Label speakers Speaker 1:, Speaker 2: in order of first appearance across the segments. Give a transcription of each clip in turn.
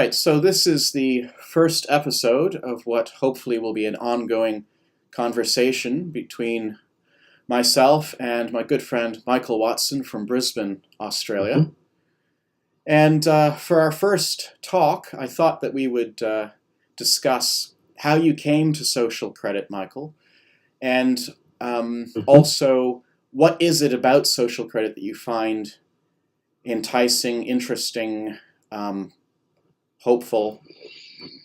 Speaker 1: right, so this is the first episode of what hopefully will be an ongoing conversation between myself and my good friend Michael Watson from Brisbane, Australia.
Speaker 2: Hmm.
Speaker 1: And for our first talk, I thought that we would discuss how you came to social credit, Michael, and
Speaker 2: Hmm.
Speaker 1: also what is it about social credit that you find enticing, interesting, um, hopeful,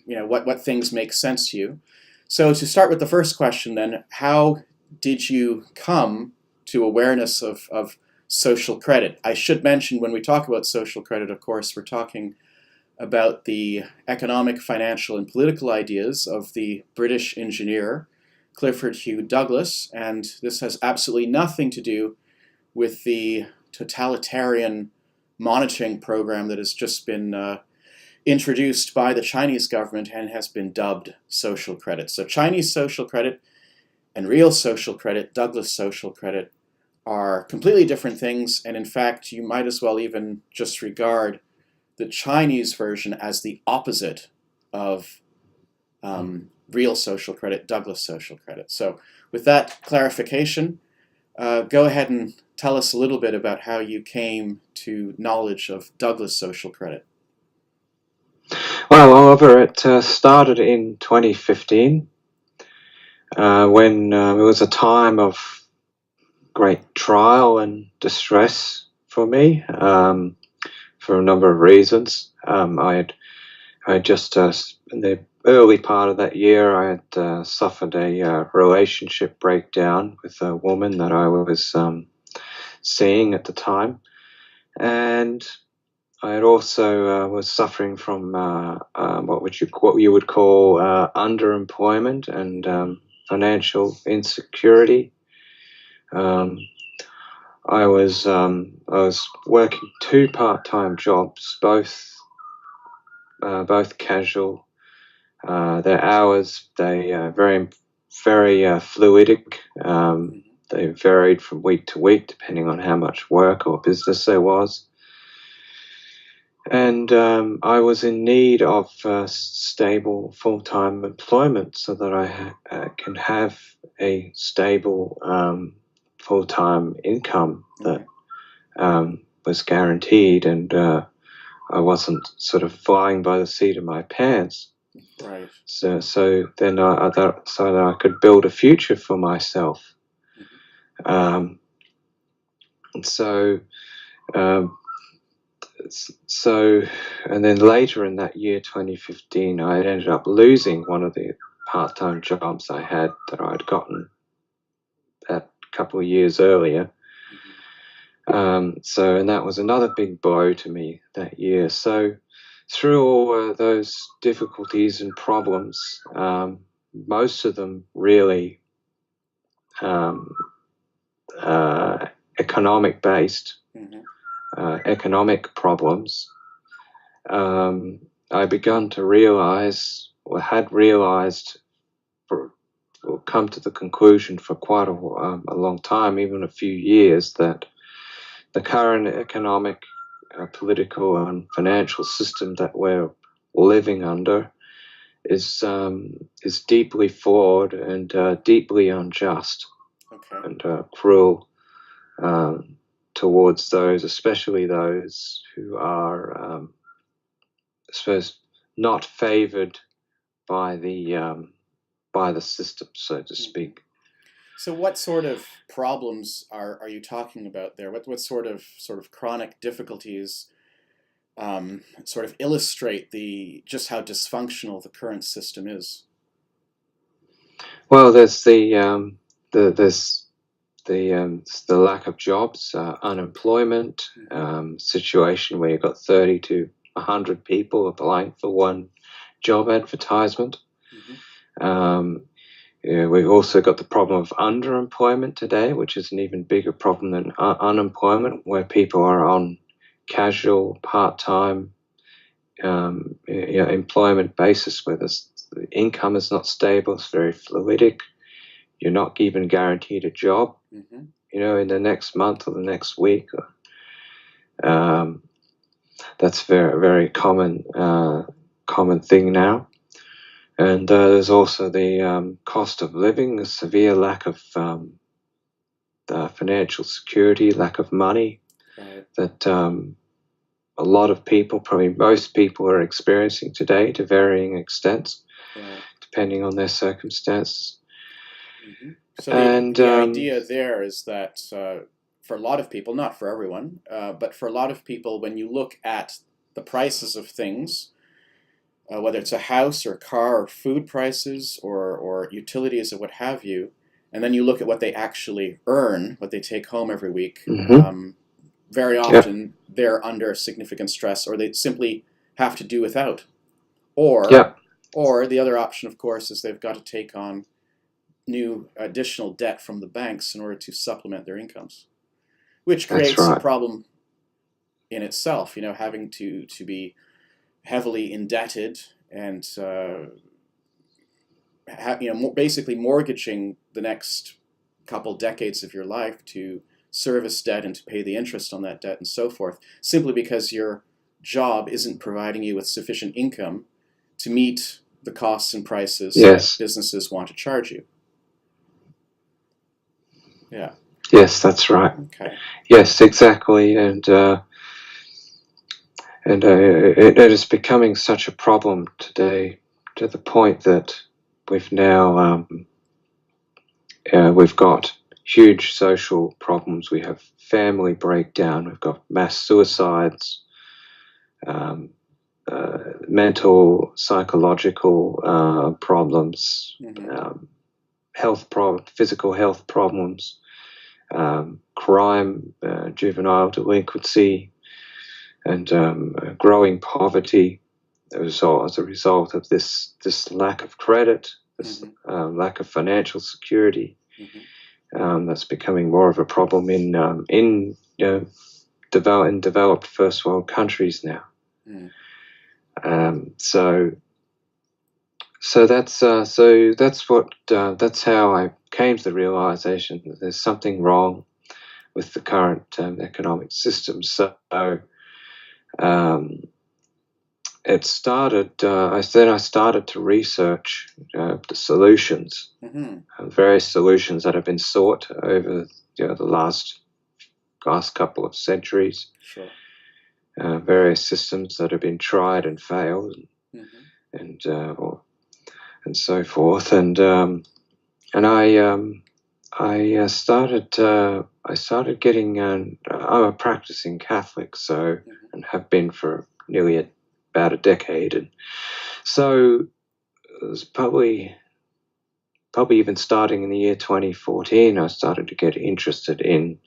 Speaker 1: what things make sense to you. So to start with the first question then, how did you come to awareness of social credit? I should mention when we talk about social credit, of course, we're talking about the economic, financial, and political ideas of the British engineer Clifford Hugh Douglas, and this has absolutely nothing to do with the totalitarian monitoring program that has just been introduced by the Chinese government and has been dubbed social credit. So Chinese social credit and real social credit, Douglas social credit, are completely different things, and in fact you might as well even just regard the Chinese version as the opposite of real social credit, Douglas social credit. So with that clarification, go ahead and tell us a little bit about how you came to knowledge of Douglas social credit.
Speaker 2: Well, Oliver, it started in 2015 when it was a time of great trial and distress for me for a number of reasons. I had just in the early part of that year, I had suffered a relationship breakdown with a woman that I was seeing at the time, and I had also was suffering from what you would call underemployment and financial insecurity. Um, I was working two part-time jobs, both casual. Their hours very fluidic. They varied from week to week depending on how much work or business there was. And I was in need of stable full-time employment so that I can have a stable full-time income that was guaranteed, and I wasn't sort of flying by the seat of my pants.
Speaker 1: Right.
Speaker 2: So then so that I could build a future for myself. Um, and so. Um, So, and then later in that year, 2015, I had ended up losing one of the part-time jobs I had that I'd gotten a couple of years earlier. And that was another big blow to me that year. So, through all those difficulties and problems, most of them really um, economic-based, economic problems. I begun to realize, or had realized, or come to the conclusion for quite a long time, even a few years, that the current economic, political, and financial system that we're living under is deeply flawed and deeply unjust and cruel towards those, especially those who are I suppose, not favoured by the system, so to speak.
Speaker 1: So what sort of problems are you talking about there? What sort of chronic difficulties sort of illustrate the just how dysfunctional the current system is?
Speaker 2: Well, there's there's the lack of jobs, unemployment, situation where you've got 30 to 100 people applying for one job advertisement. We've also got the problem of underemployment today, which is an even bigger problem than unemployment, where people are on casual, part-time employment basis, where the income is not stable, it's very fluidic. You're not even guaranteed a job, in the next month or the next week. That's very, very common common thing now. And there's also the cost of living, a severe lack of financial security, lack of money
Speaker 1: Right.
Speaker 2: that a lot of people, probably most people, are experiencing today to varying extents,
Speaker 1: Right.
Speaker 2: depending on their circumstances.
Speaker 1: Mm-hmm. So
Speaker 2: And
Speaker 1: the idea there is that for a lot of people, not for everyone, but for a lot of people, when you look at the prices of things, whether it's a house or a car or food prices or utilities or what have you, and then you look at what they actually earn, what they take home every week, very
Speaker 2: yep,
Speaker 1: often they're under significant stress or they simply have to do without. Or,
Speaker 2: yep,
Speaker 1: or the other option, of course, is they've got to take on new additional debt from the banks in order to supplement their incomes, which
Speaker 2: that's
Speaker 1: creates a
Speaker 2: right.
Speaker 1: problem in itself. Having to be heavily indebted and basically mortgaging the next couple decades of your life to service debt and to pay the interest on that debt and so forth, simply because your job isn't providing you with sufficient income to meet the costs and prices that
Speaker 2: Yes,
Speaker 1: businesses want to charge you. Yeah.
Speaker 2: yes, that's right.
Speaker 1: Okay.
Speaker 2: Yes, exactly. And it is becoming such a problem today, to the point that we've now we've got huge social problems. We have family breakdown. We've got mass suicides, um, mental, psychological problems,
Speaker 1: Mm-hmm.
Speaker 2: physical health problems, crime, juvenile delinquency, and growing poverty as a result of this lack of credit, this
Speaker 1: Mm-hmm.
Speaker 2: lack of financial security.
Speaker 1: Mm-hmm.
Speaker 2: That's becoming more of a problem in developed first world countries now.
Speaker 1: Mm.
Speaker 2: So that's how I came to the realization that there's something wrong with the current economic system. So um, it started. I started to research the solutions,
Speaker 1: Mm-hmm.
Speaker 2: various solutions that have been sought over the last couple of centuries.
Speaker 1: Sure.
Speaker 2: Various systems that have been tried and failed,
Speaker 1: Mm-hmm.
Speaker 2: and and so forth. And I started getting. I'm a practicing Catholic, so
Speaker 1: Mm-hmm.
Speaker 2: and have been for nearly about a decade, and so it was probably even starting in the year 2014. I started to get interested in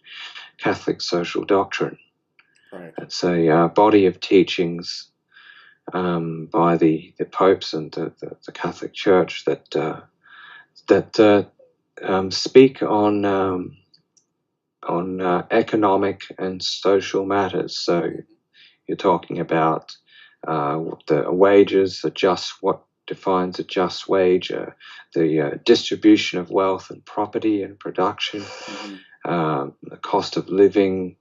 Speaker 2: Catholic social doctrine.
Speaker 1: Right.
Speaker 2: It's a body of teachings by the popes and the Catholic Church that speak on economic and social matters. So you're talking about the wages, what defines a just wage, the distribution of wealth and property and production,
Speaker 1: Mm-hmm.
Speaker 2: the cost of living,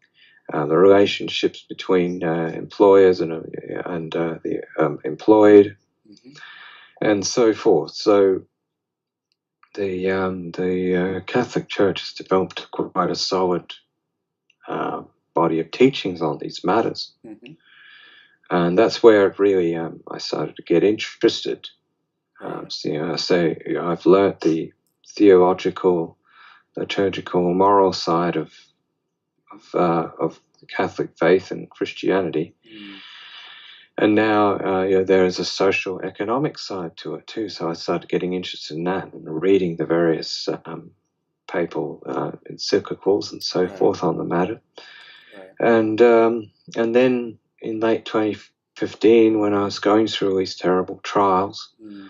Speaker 2: the relationships between employers and the employed,
Speaker 1: Mm-hmm.
Speaker 2: and so forth. So the Catholic Church has developed quite a solid uh, body of teachings on these matters,
Speaker 1: Mm-hmm.
Speaker 2: and that's where it really I started to get interested.
Speaker 1: Right.
Speaker 2: I've learnt the theological, liturgical, moral side of the Catholic faith and Christianity.
Speaker 1: Mm.
Speaker 2: And now there is a social economic side to it too. So I started getting interested in that and reading the various papal encyclicals and so
Speaker 1: Right.
Speaker 2: forth on the matter.
Speaker 1: Right.
Speaker 2: And then in late 2015, when I was going through these terrible trials,
Speaker 1: Mm.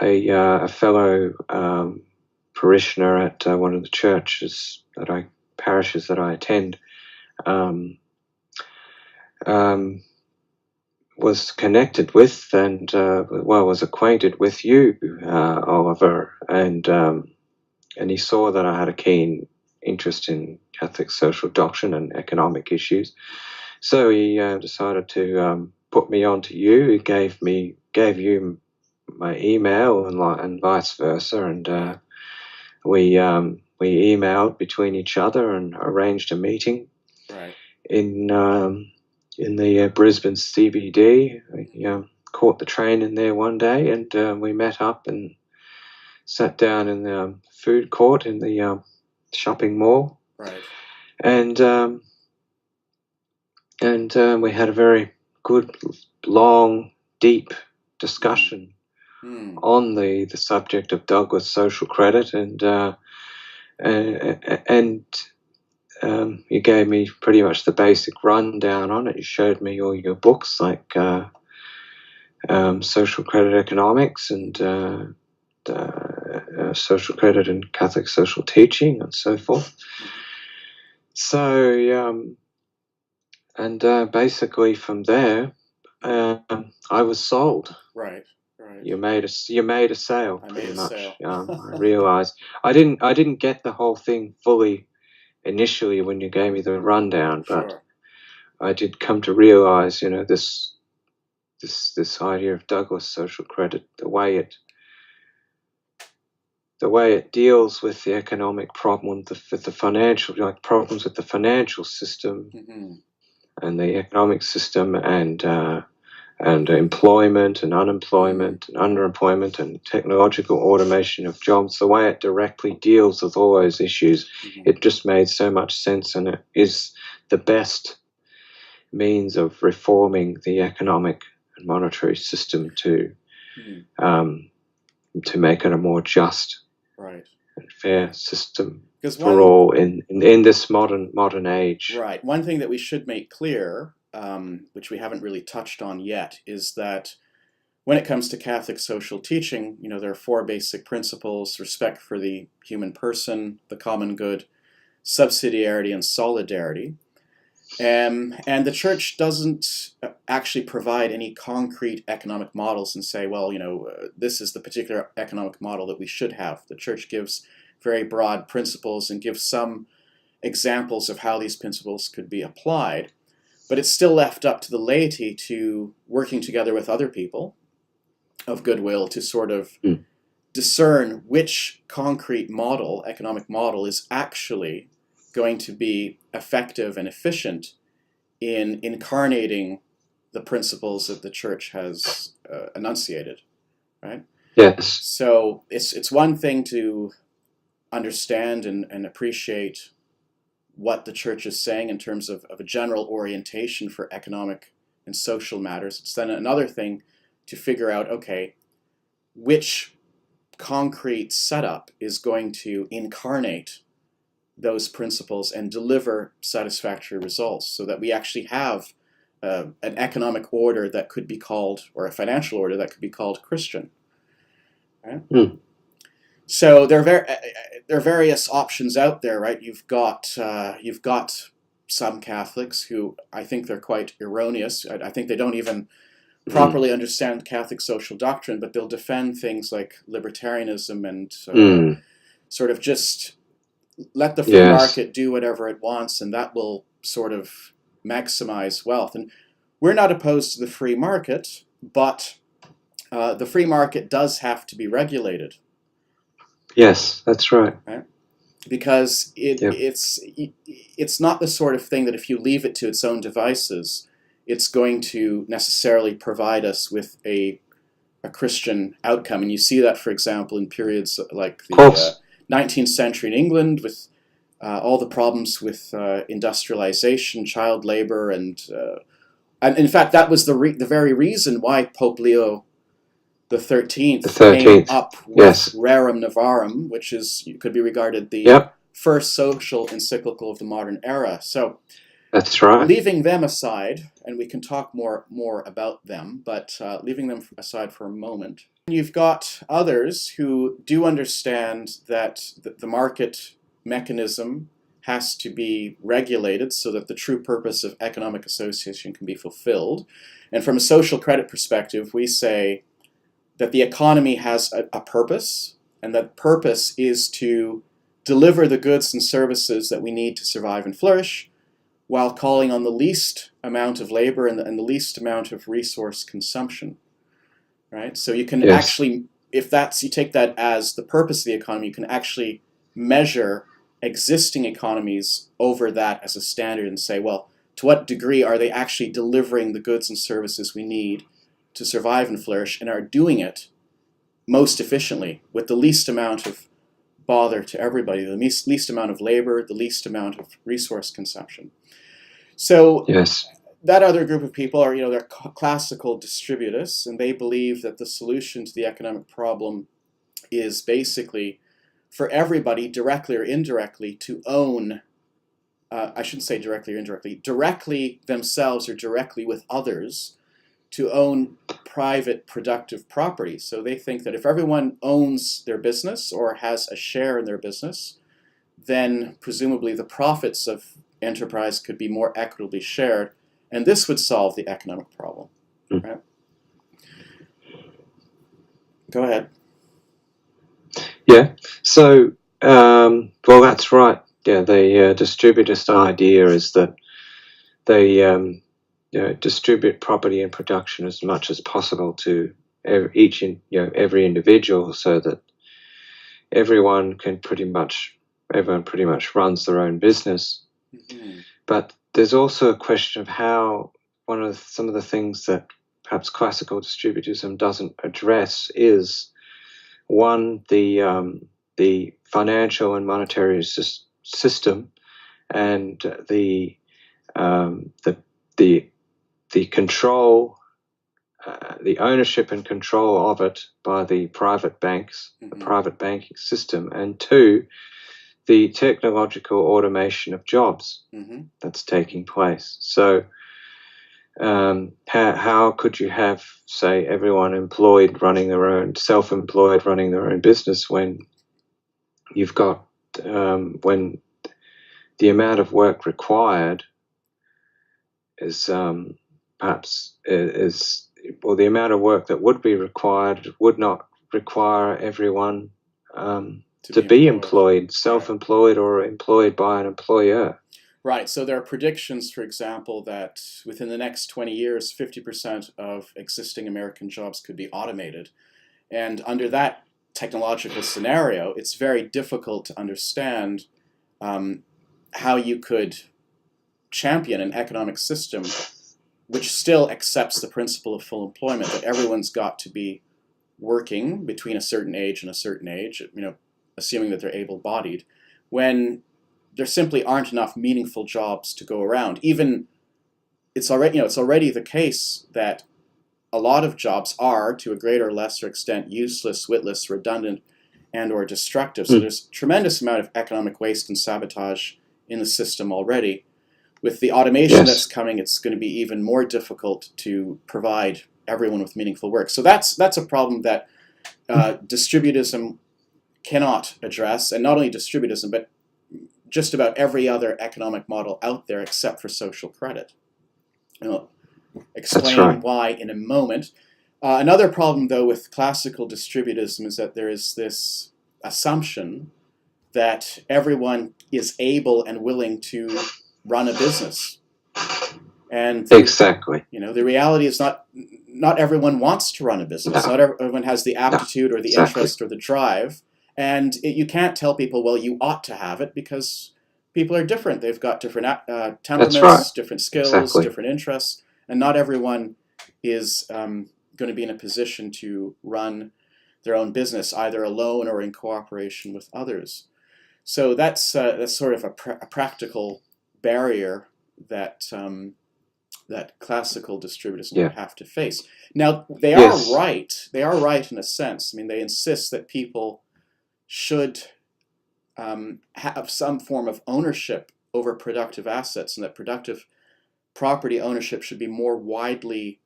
Speaker 2: a fellow parishioner at one of the parishes that I attend, um, was connected with and was acquainted with you, Oliver, and he saw that I had a keen interest in Catholic social doctrine and economic issues. So he decided to put me on to you. He gave you my email and vice versa, and we emailed between each other and arranged a meeting
Speaker 1: Right.
Speaker 2: in the Brisbane CBD. I caught the train in there one day, and we met up and sat down in the food court in the shopping mall,
Speaker 1: Right.
Speaker 2: and we had a very good, long, deep discussion on the subject of Douglas social credit, and you gave me pretty much the basic rundown on it. You showed me all your books, like Social Credit Economics and Social Credit and Catholic Social Teaching, and so forth. So, basically from there, I was sold.
Speaker 1: Right. Right.
Speaker 2: You made a sale,
Speaker 1: I
Speaker 2: pretty
Speaker 1: made a
Speaker 2: much.
Speaker 1: sale.
Speaker 2: I realized I didn't get the whole thing fully initially when you gave me the rundown, but
Speaker 1: Sure.
Speaker 2: I did come to realize, this idea of Douglas social credit, the way it deals with the economic problem, with the financial, like problems with the financial system and the economic system, and employment and unemployment and underemployment and technological automation of jobs, the way it directly deals with all those issues, it just made so much sense, and it is the best means of reforming the economic and monetary system to make it a more just and fair system for all in this modern age.
Speaker 1: Right. One thing that we should make clear, which we haven't really touched on yet, is that when it comes to Catholic social teaching, there are 4 basic principles: respect for the human person, the common good, subsidiarity, and solidarity. And the Church doesn't actually provide any concrete economic models and say, well, this is the particular economic model that we should have. The Church gives very broad principles and gives some examples of how these principles could be applied, but it's still left up to the laity to, working together with other people of goodwill, to sort of discern which concrete model, economic model, is actually going to be effective and efficient in incarnating the principles that the Church has enunciated, right?
Speaker 2: Yes.
Speaker 1: So it's one thing to understand and appreciate what the Church is saying in terms of a general orientation for economic and social matters. It's then another thing to figure out, okay, which concrete setup is going to incarnate those principles and deliver satisfactory results, so that we actually have an economic order that could be called, or a financial order that could be called, Christian. Right? So there are various options out there, right? You've got some Catholics who, I think they're quite erroneous. I think they don't even properly understand Catholic social doctrine, but they'll defend things like libertarianism and sort of just let the free market do whatever it wants, and that will sort of maximize wealth. And we're not opposed to the free market, but the free market does have to be regulated.
Speaker 2: Yes, that's right.
Speaker 1: Because it's not the sort of thing that if you leave it to its own devices, it's going to necessarily provide us with a Christian outcome. And you see that, for example, in periods like the 19th century in England, with all the problems with industrialization, child labor, and in fact, that was the very reason why Pope Leo the 13th came up with Rerum Novarum, which could be regarded the first social encyclical of the modern era. So
Speaker 2: that's right.
Speaker 1: Leaving them aside, and we can talk more about them, but leaving them aside for a moment, you've got others who do understand that the market mechanism has to be regulated so that the true purpose of economic association can be fulfilled. And from a social credit perspective, we say that the economy has a purpose, and that purpose is to deliver the goods and services that we need to survive and flourish, while calling on the least amount of labor and the least amount of resource consumption, right? So you can
Speaker 2: Yes.
Speaker 1: actually, if that's, you take that as the purpose of the economy, you can actually measure existing economies over that as a standard and say, well, to what degree are they actually delivering the goods and services we need to survive and flourish, and are doing it most efficiently with the least amount of bother to everybody, the least amount of labor, the least amount of resource consumption. So
Speaker 2: Yes.
Speaker 1: that other group of people are, they're classical distributists, and they believe that the solution to the economic problem is basically for everybody, directly or indirectly, to own, I shouldn't say directly or indirectly, directly themselves or directly with others, to own private productive property. So they think that if everyone owns their business or has a share in their business, then presumably the profits of enterprise could be more equitably shared, and this would solve the economic problem. Right? Go ahead.
Speaker 2: Yeah. So, well, that's right. Yeah, the distributist idea is that they distribute property and production as much as possible to every individual, so that everyone pretty much runs their own business.
Speaker 1: Mm-hmm.
Speaker 2: But there's also a question of how some of the things that perhaps classical distributism doesn't address is, one, the financial and monetary system, and the control, the ownership and control of it by the private banks, the private banking system, and two, the technological automation of jobs that's taking place. So how could you have, say, everyone self-employed running their own business when you've got, when the amount of work required is the amount of work that would be required would not require everyone to be employed, self-employed, or employed by an employer.
Speaker 1: Right. So there are predictions, for example, that within the next 20 years, 50% of existing American jobs could be automated. And under that technological scenario, it's very difficult to understand how you could champion an economic system which still accepts the principle of full employment, that everyone's got to be working between a certain age and a certain age, assuming that they're able-bodied, when there simply aren't enough meaningful jobs to go around. Even it's already the case that a lot of jobs are, to a greater or lesser extent, useless, witless, redundant, and or destructive. So there's a tremendous amount of economic waste and sabotage in the system already. With the automation that's coming, it's going to be even more difficult to provide everyone with meaningful work. So that's a problem that distributism cannot address, and not only distributism, but just about every other economic model out there except for social credit. I'll explain why in a moment. Another problem, though, with classical distributism is that there is this assumption that everyone is able and willing to run a business. And
Speaker 2: exactly,
Speaker 1: the reality is not everyone wants to run a business. No. Not everyone has the aptitude or the interest or the drive. And you can't tell people, well, you ought to have it, because people are different. They've got different temperaments, different skills, different interests, and not everyone is going to be in a position to run their own business, either alone or in cooperation with others. So that's sort of a practical barrier that that classical distributism would have to face. Now, they are right. They are right in a sense. I mean, they insist that people should have some form of ownership over productive assets, and that productive property ownership should be more widely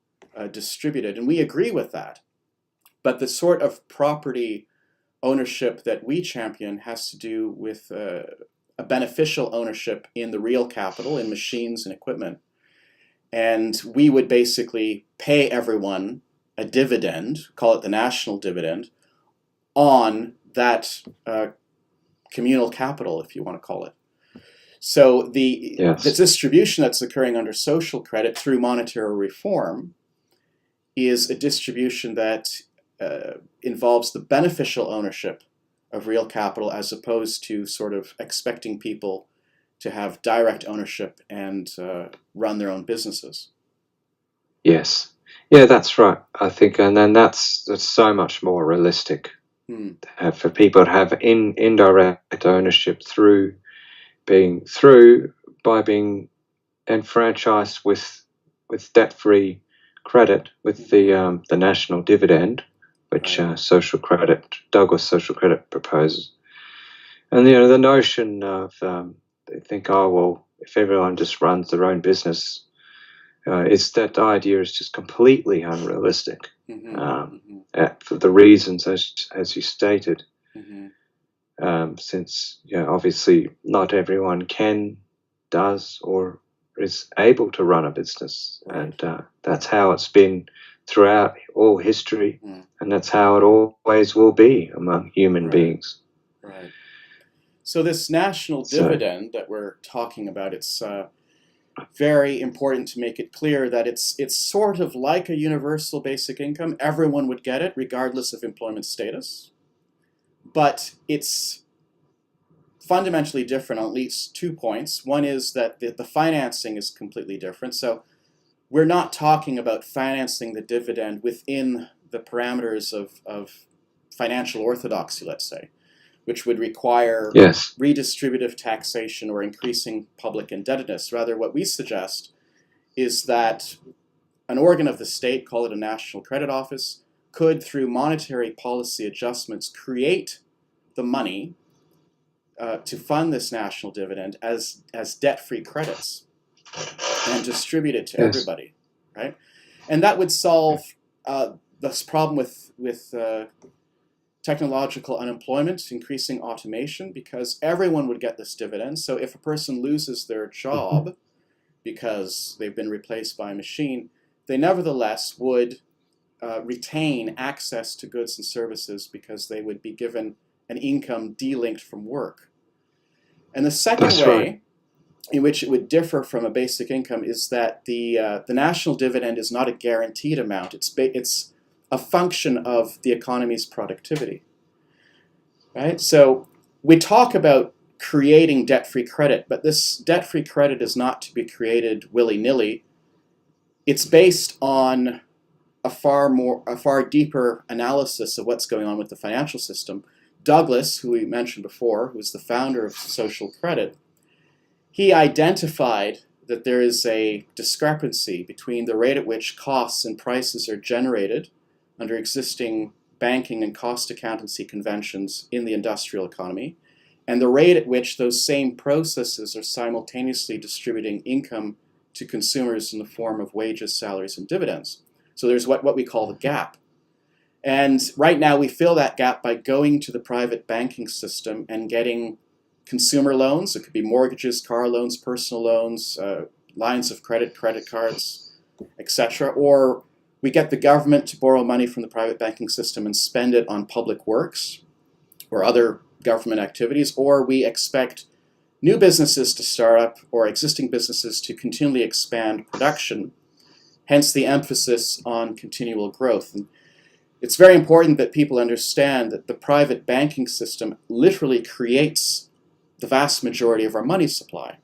Speaker 1: distributed. And we agree with that. But the sort of property ownership that we champion has to do with a beneficial ownership in the real capital, in machines and equipment. And we would basically pay everyone a dividend, call it the national dividend, on that communal capital, if you want to call it. So the
Speaker 2: Yes.
Speaker 1: distribution that's occurring under social credit through monetary reform is a distribution that involves the beneficial ownership of real capital as opposed to sort of expecting people to have direct ownership and run their own businesses.
Speaker 2: Yes. Yeah, that's right. I think, and then that's so much more realistic
Speaker 1: Hmm.
Speaker 2: for people to have indirect ownership through by being enfranchised with debt-free credit with the national dividend, which
Speaker 1: Right.
Speaker 2: Douglas social credit proposes. And the notion of they think, oh well, if everyone just runs their own business, it's that idea is just completely unrealistic
Speaker 1: Mm-hmm. Mm-hmm.
Speaker 2: for the reasons as you stated.
Speaker 1: Mm-hmm.
Speaker 2: Since obviously not everyone does, or is able to run a business,
Speaker 1: Right.
Speaker 2: and that's how it's been throughout all history,
Speaker 1: Mm.
Speaker 2: and that's how it always will be among human
Speaker 1: Right.
Speaker 2: beings.
Speaker 1: Right. So this national
Speaker 2: So
Speaker 1: dividend that we're talking about, it's very important to make it clear that it's sort of like a universal basic income. Everyone would get it regardless of employment status, but it's fundamentally different on at least 2 points. One is that the financing is completely different. So we're not talking about financing the dividend within the parameters of financial orthodoxy, let's say, which would require
Speaker 2: yes,
Speaker 1: redistributive taxation or increasing public indebtedness. Rather, what we suggest is that an organ of the state, call it a national credit office, could, through monetary policy adjustments, create the money to fund this national dividend as debt-free credits and distribute it to
Speaker 2: yes,
Speaker 1: everybody, right? And that would solve this problem with technological unemployment, increasing automation, because everyone would get this dividend. So if a person loses their job because they've been replaced by a machine, they nevertheless would retain access to goods and services because they would be given an income delinked from work. And the second
Speaker 2: that's right.
Speaker 1: way in which it would differ from a basic income is that the national dividend is not a guaranteed amount. It's a function of the economy's productivity, right? So we talk about creating debt-free credit, but this debt-free credit is not to be created willy-nilly. It's based on a far deeper analysis of what's going on with the financial system. Douglas, who we mentioned before, who was the founder of social credit, he identified that there is a discrepancy between the rate at which costs and prices are generated under existing banking and cost accountancy conventions in the industrial economy, and the rate at which those same processes are simultaneously distributing income to consumers in the form of wages, salaries, and dividends. So there's what we call the gap. And right now we fill that gap by going to the private banking system and getting consumer loans. It could be mortgages, car loans, personal loans, lines of credit, credit cards, etc. Or we get the government to borrow money from the private banking system and spend it on public works or other government activities, or we expect new businesses to start up or existing businesses to continually expand production, hence the emphasis on continual growth. And it's very important that people understand that the private banking system literally creates the vast majority of our money supply,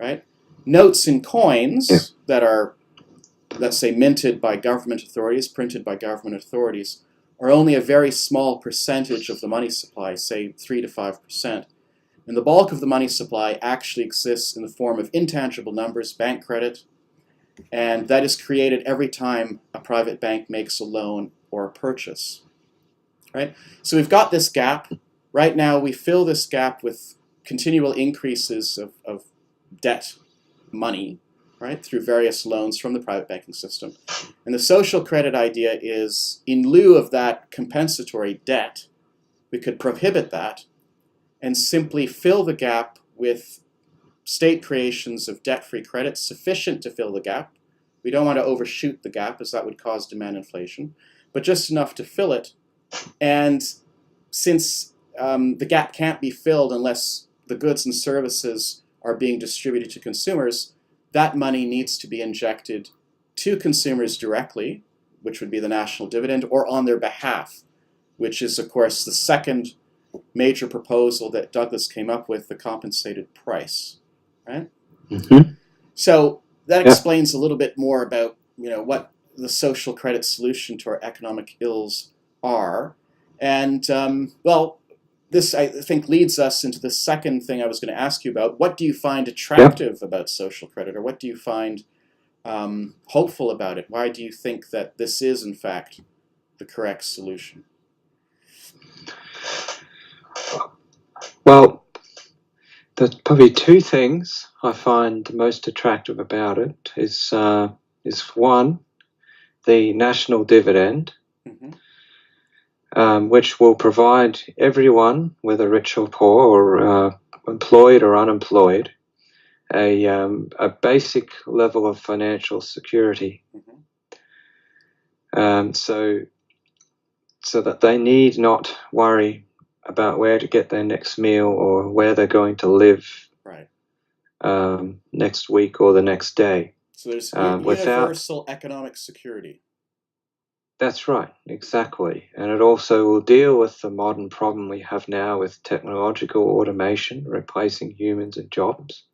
Speaker 1: right? Notes and
Speaker 2: Yeah,
Speaker 1: coins that are, let's say, minted by government authorities, printed by government authorities, are only a very small percentage of the money supply, say 3 to 5%. And the bulk of the money supply actually exists in the form of intangible numbers, bank credit, and that is created every time a private bank makes a loan or a purchase, right? So we've got this gap. Right now we fill this gap with continual increases of debt money, right, through various loans from the private banking system. And the social credit idea is, in lieu of that compensatory debt, we could prohibit that and simply fill the gap with state creations of debt-free credit sufficient to fill the gap. We don't want to overshoot the gap, as that would cause demand inflation, but just enough to fill it. And since the gap can't be filled unless the goods and services are being distributed to consumers, that money needs to be injected to consumers directly, which would be the national dividend, or on their behalf, which is, of course, the second major proposal that Douglas came up with, the compensated price, right?
Speaker 2: Mm-hmm.
Speaker 1: So that
Speaker 2: Yeah.
Speaker 1: explains a little bit more about what the social credit solution to our economic ills are. And well, this I think leads us into the second thing I was going to ask you about. What do you find attractive about social credit, or what do you find hopeful about it? Why do you think that this is, in fact, the correct solution?
Speaker 2: Well, there's probably two things I find most attractive about it. Is one, the national dividend,
Speaker 1: Mm-hmm.
Speaker 2: which will provide everyone, whether rich or poor, or employed or unemployed, a basic level of financial security.
Speaker 1: Mm-hmm.
Speaker 2: So that they need not worry about where to get their next meal or where they're going to live
Speaker 1: Right.
Speaker 2: next week or the next day.
Speaker 1: So there's
Speaker 2: Without
Speaker 1: universal economic security.
Speaker 2: That's right, exactly. And it also will deal with the modern problem we have now with technological automation replacing humans and jobs,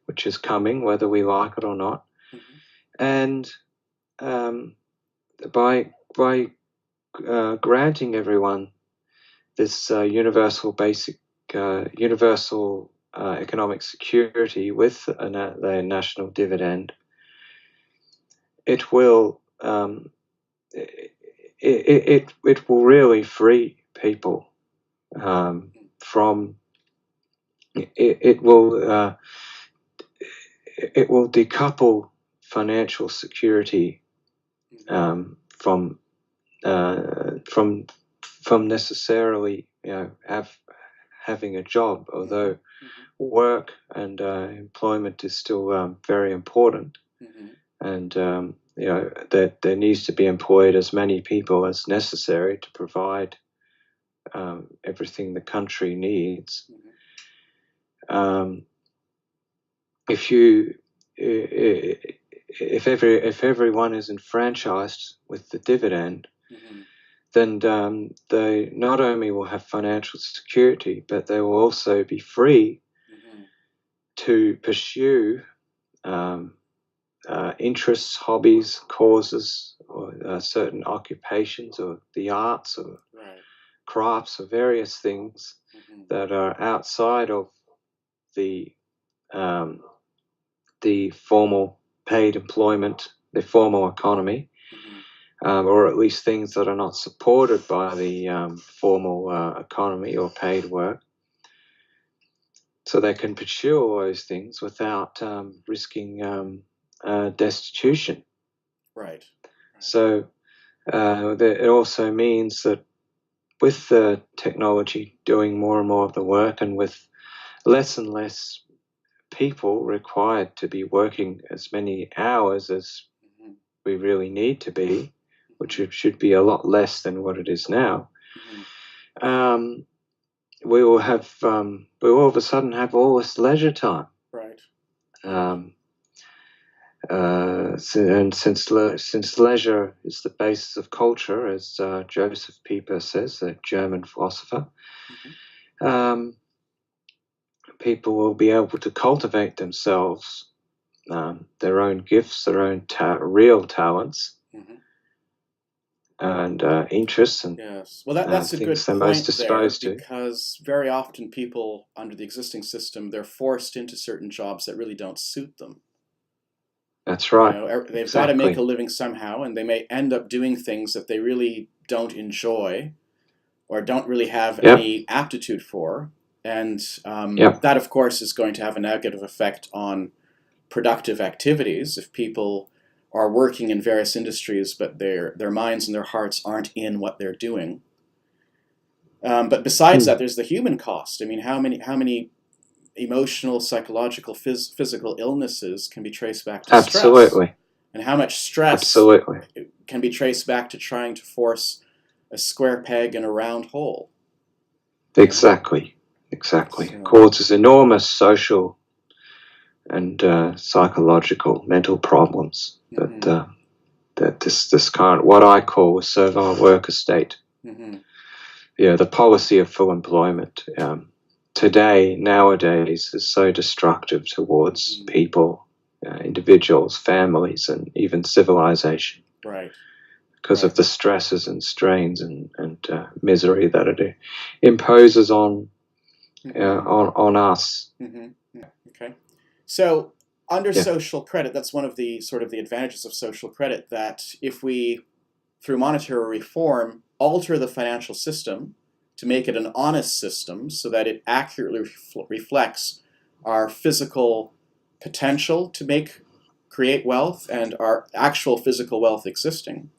Speaker 2: which is coming whether we like it or not.
Speaker 1: Mm-hmm.
Speaker 2: And by granting everyone this universal economic security with the national dividend, it will it will really free people from it will decouple financial security from necessarily having a job, although work and employment is still very important. And that there needs to be employed as many people as necessary to provide everything the country needs. If everyone is enfranchised with the dividend, then they not only will have financial security, but they will also be free to pursue interests, hobbies, causes, or certain occupations, or the arts, or crafts, or various things that are outside of the formal paid employment, the formal economy, or at least things that are not supported by the formal economy or paid work. So they can pursue all those things without risking destitution.
Speaker 1: Right.
Speaker 2: So it also means that with the technology doing more and more of the work, and with less and less people required to be working as many hours as we really need to be, which should be a lot less than what it is now, we will all of a sudden have all this leisure time.
Speaker 1: Right.
Speaker 2: And since leisure is the basis of culture, as Joseph Pieper says, a German philosopher, people will be able to cultivate themselves, their own gifts, their own real talents, and interests, and
Speaker 1: yes. Well, that's a good
Speaker 2: things they're most
Speaker 1: point there,
Speaker 2: disposed to.
Speaker 1: because very often people under the existing system, they're forced into certain jobs that really don't suit them.
Speaker 2: That's right.
Speaker 1: They've got to make a living somehow, and they may end up doing things that they really don't enjoy or don't really have any aptitude for. And that, of course, is going to have a negative effect on productive activities if people are working in various industries, but their minds and their hearts aren't in what they're doing. But besides that, there's the human cost. I mean, how many emotional, psychological, physical illnesses can be traced back to stress? And how much stress can be traced back to trying to force a square peg in a round hole?
Speaker 2: Exactly.
Speaker 1: So,
Speaker 2: Causes enormous social and psychological mental problems that that this current, what I call, servile worker state. The policy of full employment nowadays is so destructive towards people, individuals, families, and even civilization.
Speaker 1: Right.
Speaker 2: Because of the stresses and strains and misery that it imposes on us.
Speaker 1: Okay. So under social credit, that's one of the sort of the advantages of social credit, that if we, through monetary reform, alter the financial system to make it an honest system so that it accurately reflects our physical potential to create wealth and our actual physical wealth existing,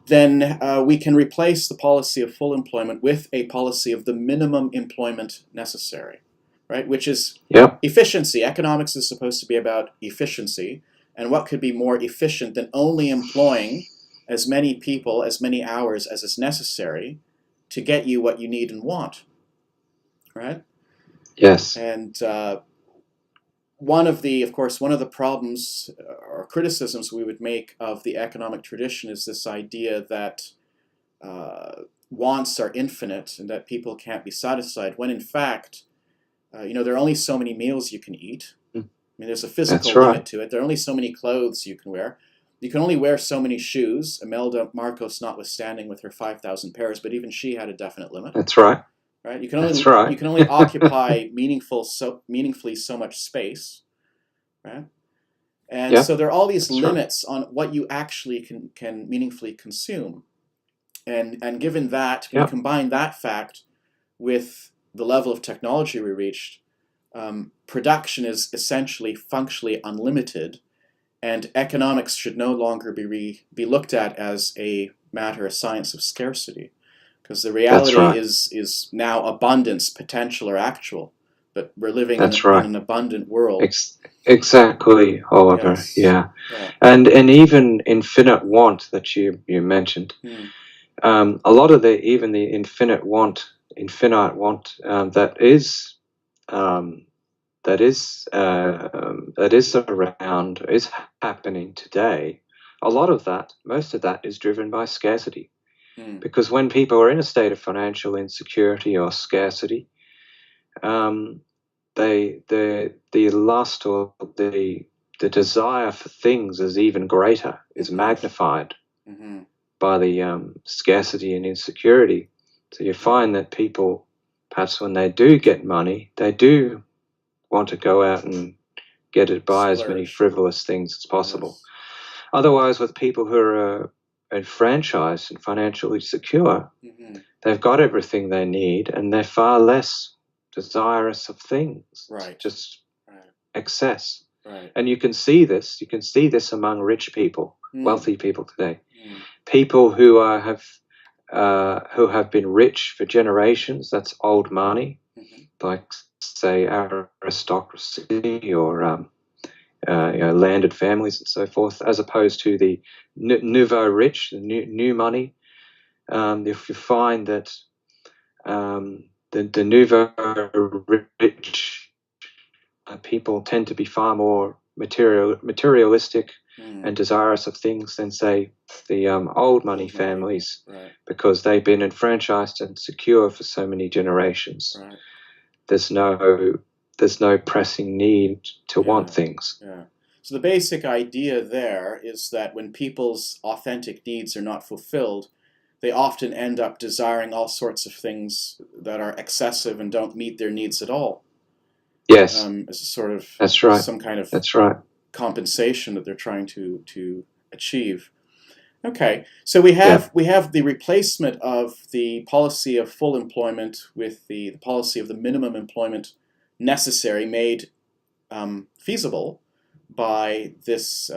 Speaker 1: then we can replace the policy of full employment with a policy of the minimum employment necessary, right? Which is efficiency. Economics is supposed to be about efficiency, and what could be more efficient than only employing as many people, as many hours as is necessary to get you what you need and want, right?
Speaker 2: Yes.
Speaker 1: And one of the problems or criticisms we would make of the economic tradition is this idea that wants are infinite and that people can't be satisfied, when in fact, there are only so many meals you can eat. I mean, there's a physical limit to it. There are only so many clothes you can wear. You can only wear so many shoes, Imelda Marcos notwithstanding with her 5,000 pairs, but even she had a definite limit.
Speaker 2: That's right.
Speaker 1: Right? You can only occupy meaningfully so much space, right? And so there are all these limits on what you actually can meaningfully consume. And given that, when you combine that fact with the level of technology we reached, production is essentially functionally unlimited, and economics should no longer be looked at as a matter of science of scarcity, because the reality is now abundance, potential or actual. But we're living in an abundant world.
Speaker 2: Exactly, Oliver.
Speaker 1: Yes.
Speaker 2: Yeah. And even infinite want that you mentioned. A lot of the infinite want that is around, is happening today. Most of that is driven by scarcity, because when people are in a state of financial insecurity or scarcity, the lust or the desire for things is even greater, is magnified by the scarcity and insecurity. So you find that people, perhaps when they do get money, they do want to go out and buy as many frivolous things as possible. Yes. Otherwise, with people who are enfranchised and financially secure, they've got everything they need, and they're far less desirous of things. Just excess. And you can see this. You can see this among rich people, wealthy people today. People who have been rich for generations. That's old money, like say aristocracy or landed families and so forth, as opposed to the nouveau rich, the new money. If you find that the nouveau rich people tend to be far more materialistic and desirous of things than, say, the old money families, because they've been enfranchised and secure for so many generations. There's no pressing need to want things.
Speaker 1: So the basic idea there is that when people's authentic needs are not fulfilled, they often end up desiring all sorts of things that are excessive and don't meet their needs at all.
Speaker 2: Yes.
Speaker 1: As a sort of some kind of compensation that they're trying to achieve. Okay, so we have the replacement of the policy of full employment with the policy of the minimum employment necessary, made feasible by this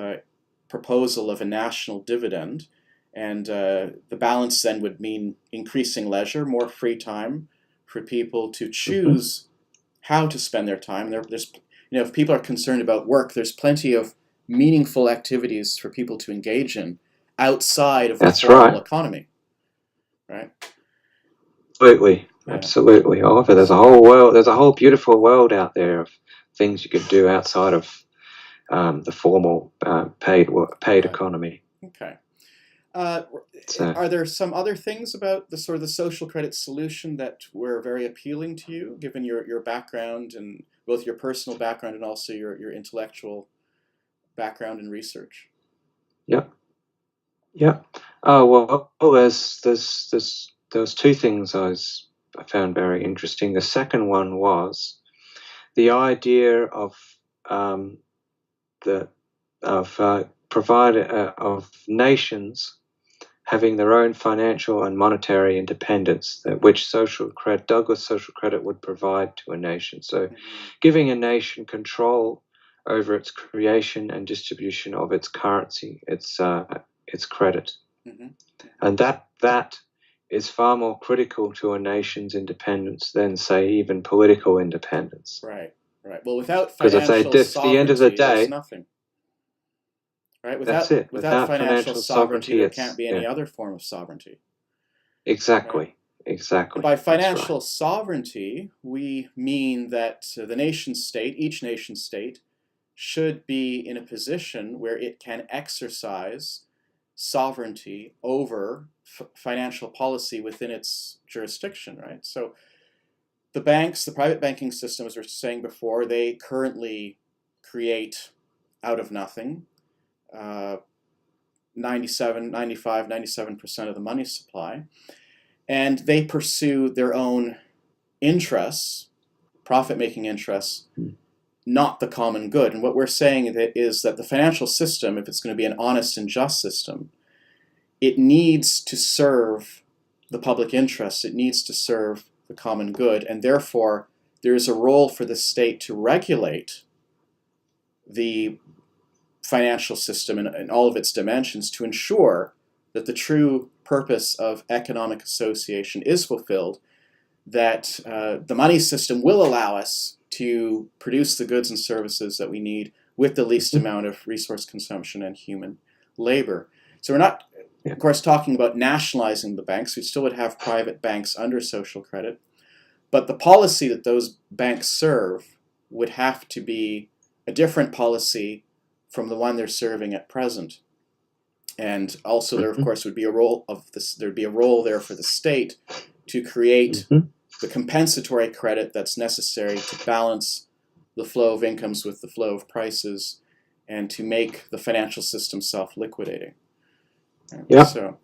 Speaker 1: proposal of a national dividend. And the balance then would mean increasing leisure, more free time for people to choose how to spend their time. There's, if people are concerned about work, there's plenty of meaningful activities for people to engage in outside of the formal economy. Right?
Speaker 2: Absolutely, absolutely, Oliver. There's a whole beautiful world out there of things you could do outside of the formal paid
Speaker 1: Right.
Speaker 2: economy.
Speaker 1: Okay.
Speaker 2: So,
Speaker 1: Are there some other things about the sort of the social credit solution that were very appealing to you, given your background and both your personal background and also your intellectual background in research?
Speaker 2: yeah, yeah. Oh well, there's two things I found very interesting. The second one was the idea of um, the of nations having their own financial and monetary independence, which Douglas social credit would provide to a nation. So,
Speaker 1: Mm-hmm.
Speaker 2: giving a nation control over its creation and distribution of its currency, its credit,
Speaker 1: Mm-hmm.
Speaker 2: and that is far more critical to a nation's independence than, say, even political independence.
Speaker 1: Right, right. Well, without
Speaker 2: Because if
Speaker 1: financial
Speaker 2: at the end of the
Speaker 1: sovereignty, there's
Speaker 2: day,
Speaker 1: nothing. Right?
Speaker 2: that's
Speaker 1: Without
Speaker 2: it.
Speaker 1: without
Speaker 2: Without
Speaker 1: financial
Speaker 2: financial
Speaker 1: sovereignty,
Speaker 2: sovereignty,
Speaker 1: there can't
Speaker 2: it's
Speaker 1: be any
Speaker 2: yeah,
Speaker 1: other form of sovereignty. Right?
Speaker 2: exactly,
Speaker 1: And
Speaker 2: exactly.
Speaker 1: by
Speaker 2: That's right.
Speaker 1: financial sovereignty, we mean that the nation state, each nation state, should be in a position where it can exercise sovereignty over financial policy within its jurisdiction, right? So the banks, the private banking system, as we were saying before, they currently create out of nothing uh, 97, 95, 97% of the money supply. And they pursue their own interests, profit making interests, not the common good. And what we're saying is that the financial system, if it's going to be an honest and just system, it needs to serve the public interest, it needs to serve the common good, and therefore there is a role for the state to regulate the financial system in all of its dimensions to ensure that the true purpose of economic association is fulfilled, that the money system will allow us to produce the goods and services that we need with the least
Speaker 2: Mhm.
Speaker 1: amount of resource consumption and human labor. So we're not,
Speaker 2: Yeah.
Speaker 1: of course, talking about nationalizing the banks. We still would have private banks under social credit. But the policy that those banks serve would have to be a different policy from the one they're serving at present. And also, there of
Speaker 2: Mhm.
Speaker 1: course would be a role of this. There'd be a role there for the state to create
Speaker 2: Mhm.
Speaker 1: the compensatory credit that's necessary to balance the flow of incomes with the flow of prices, and to make the financial system self-liquidating. Right?
Speaker 2: Yeah,
Speaker 1: So,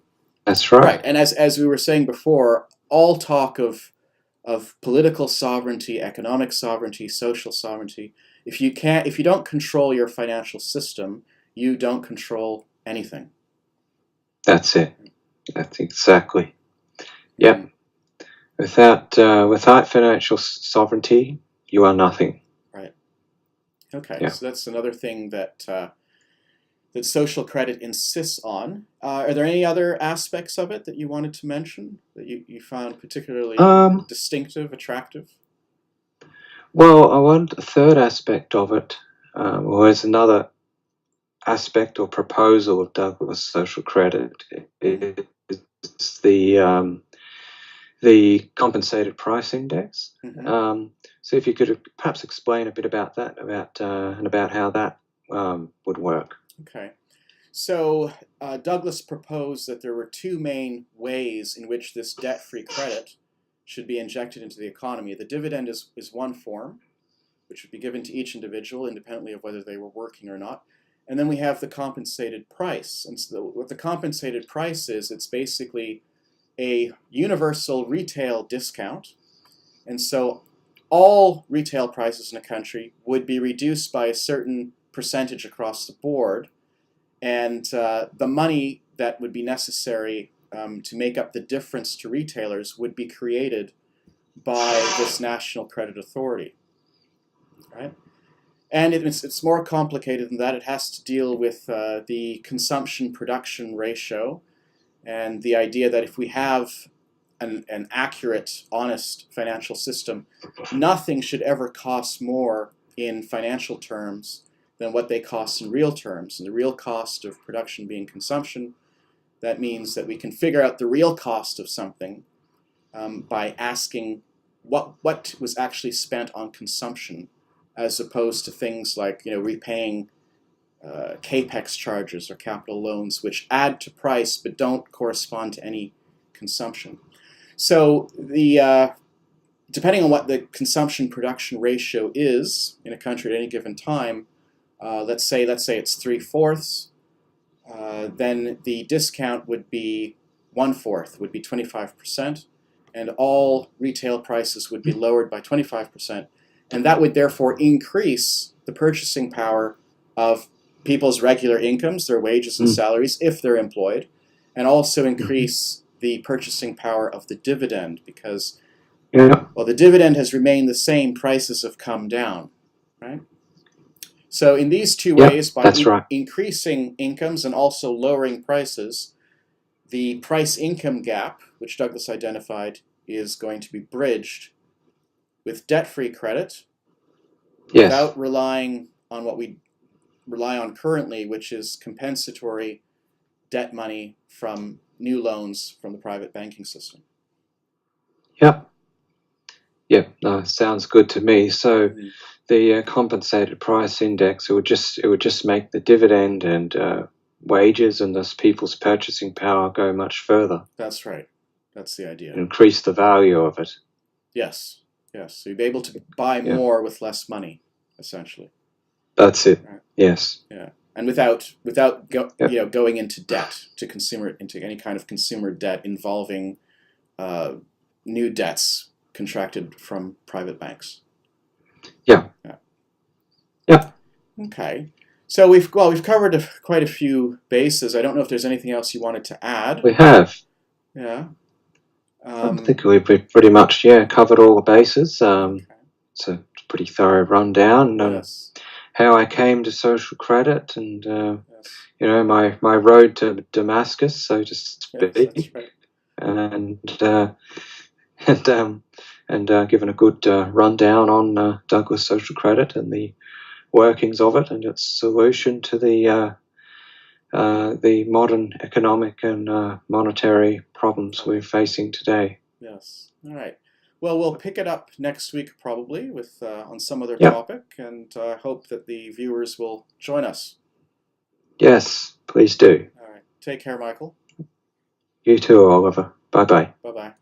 Speaker 2: that's
Speaker 1: right,
Speaker 2: right.
Speaker 1: and as we were saying before, all talk of political sovereignty, economic sovereignty, social sovereignty. If you don't control your financial system, you don't control anything.
Speaker 2: That's it. That's exactly.
Speaker 1: Mm-hmm.
Speaker 2: Yep. Without financial sovereignty, you are nothing.
Speaker 1: Right. Okay.
Speaker 2: Yeah.
Speaker 1: So that's another thing that social credit insists on. Are there any other aspects of it that you wanted to mention that you found particularly
Speaker 2: Um.
Speaker 1: distinctive, attractive?
Speaker 2: Well, I want a third aspect of it, or as another aspect or proposal of Douglas social credit
Speaker 1: Mm-hmm.
Speaker 2: is the compensated price index.
Speaker 1: Mm-hmm.
Speaker 2: So if you could perhaps explain a bit about that, and about how that would work.
Speaker 1: Okay. So Douglas proposed that there were two main ways in which this debt-free credit should be injected into the economy. The dividend is one form, which would be given to each individual independently of whether they were working or not. And then we have the compensated price. And so what the compensated price is, it's basically a universal retail discount. And so all retail prices in a country would be reduced by a certain percentage across the board, and the money that would be necessary to make up the difference to retailers would be created by this national credit authority, right? And it's more complicated than that. It has to deal with the consumption-production ratio, and the idea that if we have an accurate, honest financial system, nothing should ever cost more in financial terms than what they cost in real terms. And the real cost of production being consumption, that means that we can figure out the real cost of something by asking what was actually spent on consumption as opposed to things like repaying capex charges or capital loans, which add to price but don't correspond to any consumption. So depending on what the consumption-production ratio is in a country at any given time, let's say it's 3/4, then the discount would be 1/4, would be 25%, and all retail prices would be lowered by 25%, and that would therefore increase the purchasing power of people's regular incomes, their wages and salaries, if they're employed, and also increase the purchasing power of the dividend, because well, the dividend has remained the same, prices have come down, right? So in these two ways, by increasing incomes and also lowering prices, the price-income gap, which Douglas identified, is going to be bridged with debt-free credit without relying on what we rely on currently, which is compensatory debt money from new loans from the private banking system.
Speaker 2: Sounds good to me. So the compensated price index, it would just make the dividend and wages and thus people's purchasing power go much further.
Speaker 1: That's right. That's the idea.
Speaker 2: Increase the value of it.
Speaker 1: Yes. So you'd be able to buy more with less money, essentially.
Speaker 2: That's it. Right. Yes.
Speaker 1: Yeah, and without going into debt into any kind of consumer debt involving new debts contracted from private banks.
Speaker 2: Yeah.
Speaker 1: Okay. So we've covered quite a few bases. I don't know if there's anything else you wanted to add.
Speaker 2: We have.
Speaker 1: Yeah.
Speaker 2: I think we've pretty much covered all the bases. It's a pretty thorough rundown.
Speaker 1: Yes.
Speaker 2: How I came to social credit and my road to Damascus, so to speak.
Speaker 1: Yes, that's right.
Speaker 2: And given a good rundown on Douglas social credit and the workings of it and its solution to the modern economic and monetary problems we're facing today.
Speaker 1: Yes. All right. Well, we'll pick it up next week probably with on some other topic, and I hope that the viewers will join us.
Speaker 2: Yes, please do.
Speaker 1: All right. Take care, Michael.
Speaker 2: You too, Oliver. Bye-bye.
Speaker 1: Bye-bye.